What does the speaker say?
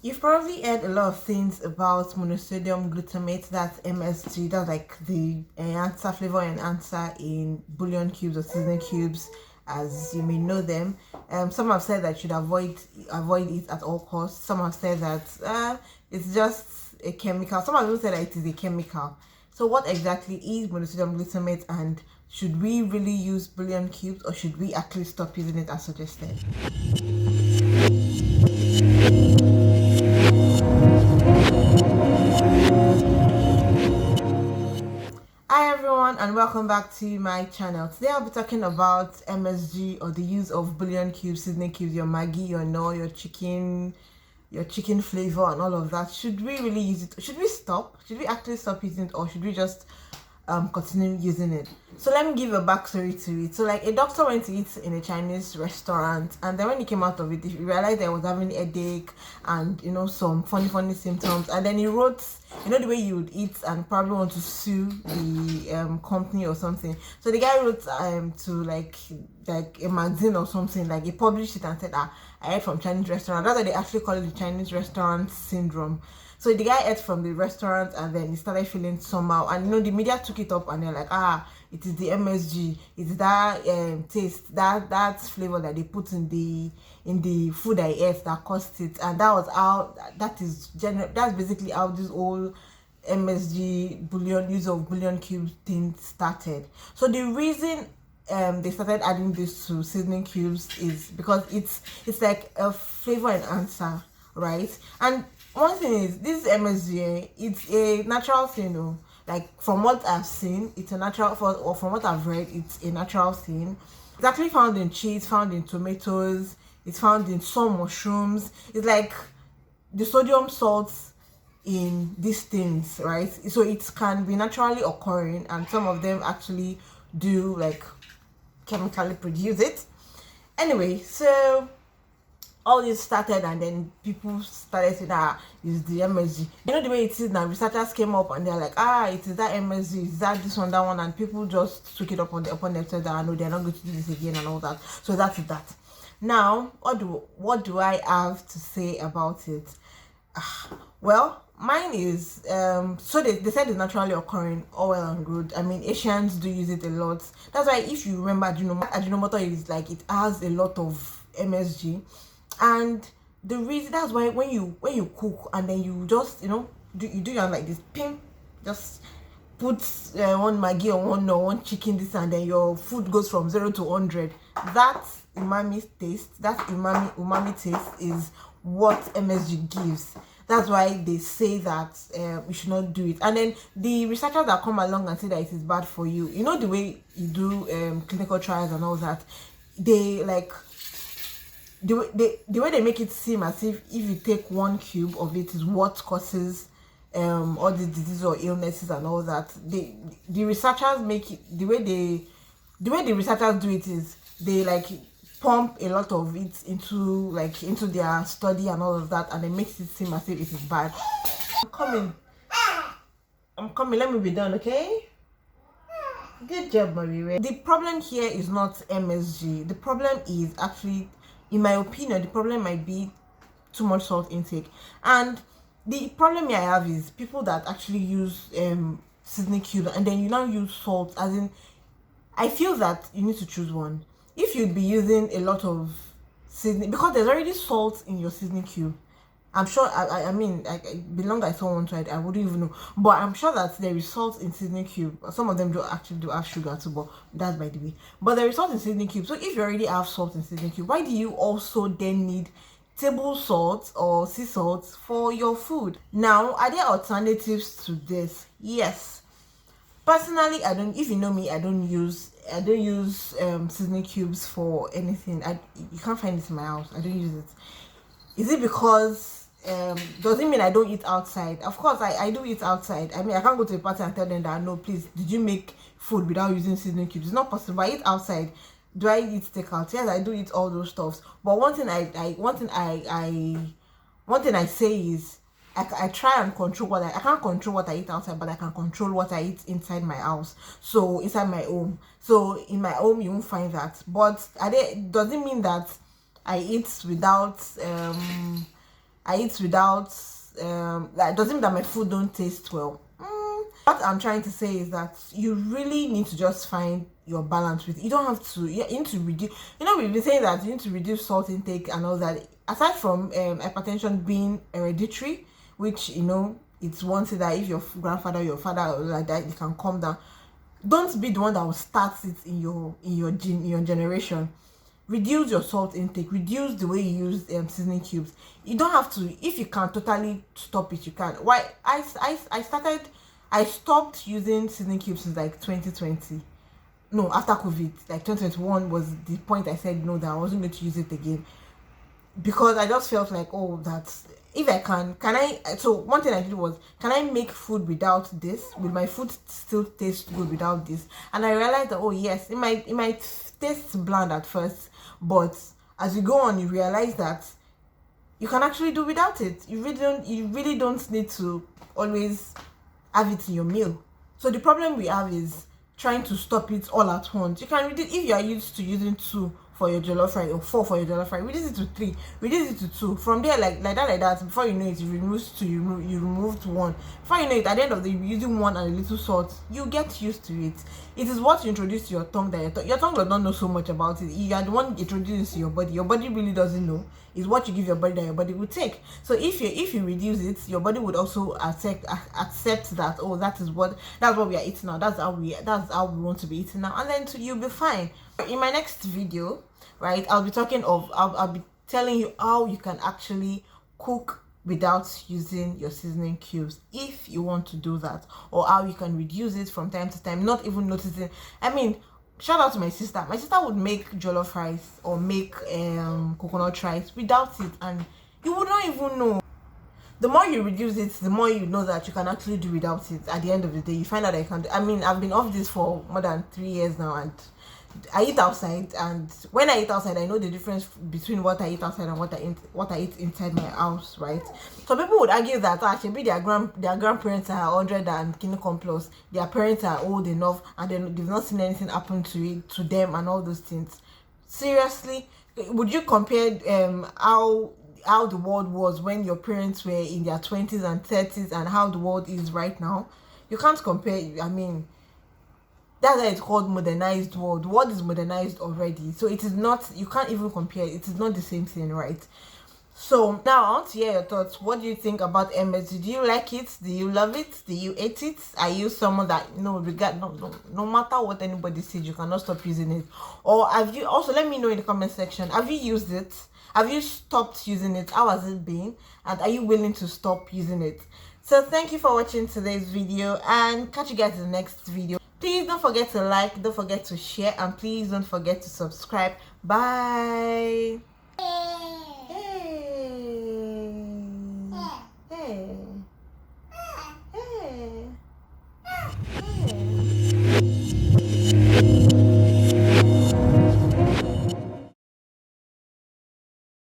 You've probably heard a lot of things about monosodium glutamate, that's MSG, that's like the enhancer, flavor enhancer in bouillon cubes or seasoning cubes, as you may know them. Some have said that you should avoid it at all costs. Some have said that it's just a chemical. Some have even said that it is a chemical. So what exactly is monosodium glutamate, and should we really use bouillon cubes, or should we actually stop using it as suggested? Hi everyone, and welcome back to my channel. Today I'll be talking about MSG, or the use of bouillon cubes, seasoning cubes, your Maggi, your Knorr, your chicken flavor and all of that. Should we really use it? Should we stop? Should we actually stop using it, or should we just continue using it? So let me give a backstory to it. So like, a doctor went to eat in a Chinese restaurant, and then when he came out of it, he realized that he was having a headache and some funny symptoms, and then he wrote, the way you would eat and probably want to sue the company or something. So the guy wrote to like a magazine or something, like he published it and said, I ate from Chinese restaurant. That's why they actually call it the Chinese restaurant syndrome. So the guy ate from the restaurant, and then he started feeling somehow, and the media took it up, and they're like, it is the MSG, it's that taste, that flavor that they put in the food I ate that caused it. And that was how, that's basically how this whole MSG use of bouillon cubes thing started. So the reason they started adding this to seasoning cubes is because it's like a flavor enhancer, right? And one thing is, this MSG, it's a natural thing, like from what I've seen, it's a natural, or from what I've read, it's a natural thing. It's actually found in cheese, found in tomatoes, it's found in some mushrooms. It's like the sodium salts in these things, right? So it can be naturally occurring, and some of them actually do like chemically produce it. Anyway, so all this started, and then people started saying it's the MSG. The way it is now, researchers came up and they're like, it is that MSG, is that this one, that one, and people just took it upon themselves that no, they're not going to do this again and all that. So that's that. Now, what do I have to say about it? Well, mine is so they said it's naturally occurring, all well and good. I mean, Asians do use it a lot. That's why, if you remember, Ajinomoto is like, it has a lot of MSG. And the reason, that's why when you cook and then you just you do your like this ping, just put one Maggi or one chicken, this, and then your food goes from 0 to 100. That umami taste, that umami taste is what MSG gives. That's why they say that we should not do it. And then the researchers that come along and say that it is bad for you, the way you do clinical trials and all that, they like, the way they make it seem as if you take one cube of it is what causes all the diseases or illnesses and all that. The researchers make it, the way the researchers do it is, they like pump a lot of it into their study and all of that, and it makes it seem as if it is bad. I'm coming, let me be done, okay? Good job, Marie. The problem here is not MSG. The problem is actually, in my opinion, the problem might be too much salt intake. And the problem here I have is people that actually use seasoning cubes, and then you now use salt. As in, I feel that you need to choose one. If you'd be using a lot of seasoning, because there's already salt in your seasoning cube, I'm sure, I mean, the longer I saw one tried, I wouldn't even know. But I'm sure that there is salt in seasoning cube. Some of them do have sugar too, but that's by the way. But there is salt in seasoning cube. So if you already have salt in seasoning cube, why do you also then need table salt or sea salt for your food? Now, are there alternatives to this? Yes. Personally, I don't. If you know me, I don't use seasoning cubes for anything. You can't find it in my house. I don't use it. Is it because doesn't mean I don't eat outside? Of course I do eat outside. I mean, I can't go to a party and tell them that, no, please, did you make food without using seasoning cubes? It's not possible. I eat outside. Do I eat takeout? Yes, I do eat all those stuffs. But one thing I say is, I try and control what I can't control what I eat outside, but I can control what I eat inside my house. So inside my home. So in my home you won't find that. But doesn't mean that I eat without I eat without that doesn't mean that my food don't taste well. What I'm trying to say is that you really need to just find your balance with. You don't have to. You need to reduce. You know, we've been saying that you need to reduce salt intake and all that. Aside from hypertension being hereditary, which you know it's one thing that if your grandfather, your father, or like that, you can calm down. Don't be the one that will start it in your generation. Reduce your salt intake, reduce the way you use seasoning cubes. You don't have to. If you can totally stop it, you can. Why I stopped using seasoning cubes since like 2020. No, after COVID, like 2021 was the point I said no, that I wasn't going to use it again, because I just felt like, oh, that's, if I can I, so one thing I did was, can I make food without this? Will my food still taste good without this? And I realized that, oh yes, it might taste bland at first, but as you go on, you realize that you can actually do without it. You really don't need to always have it in your meal. So the problem we have is trying to stop it all at once. You can reduce, if you are used to using 2 for your jollof rice or 4 for your jollof rice, reduce it to 3, reduce it to 2. From there, like that, before you know it, you removed 2, you removed 1. Before you know it, at the end of the day, you're using 1 and a little salt. You get used to it. It is what you introduce to your tongue that your tongue does not know so much about it. You are the one introducing to your body. Your body really doesn't know. It's what you give your body that your body will take. So if you reduce it, your body would also accept that, oh, that's what we are eating now. That's how we want to be eating now, and then you'll be fine. In my next video, right, I'll be telling you how you can actually cook without using your seasoning cubes, if you want to do that, or how you can reduce it from time to time, not even noticing. I mean, shout out to my sister. My sister would make jollof rice or make coconut rice without it, and you would not even know. The more you reduce it, the more you know that you can actually do without it. At the end of the day, you find out that you can do. I mean, I've been off this for more than 3 years now, and I eat outside, and when I eat outside, I know the difference between what I eat outside and what I eat inside my house, right? So people would argue that actually their grandparents are 100 and kingdom plus, their parents are old enough, and they've not seen anything happen to them and all those things. Seriously, would you compare how the world was when your parents were in their 20s and 30s and how the world is right now? You can't compare. I mean, that's why it's called modernized world. The world is modernized already, so it is not, you can't even compare. It is not the same thing, right? So now I want to hear your thoughts. What do you think about MSG? Do you like it? Do you love it? Do you hate it? Are you someone that no matter what anybody says, you cannot stop using it? Or have you, also let me know in the comment section, have you used it? Have you stopped using it? How has it been? And are you willing to stop using it? So thank you for watching today's video, and catch you guys in the next video. Please don't forget to like, don't forget to share, and please don't forget to subscribe. Bye.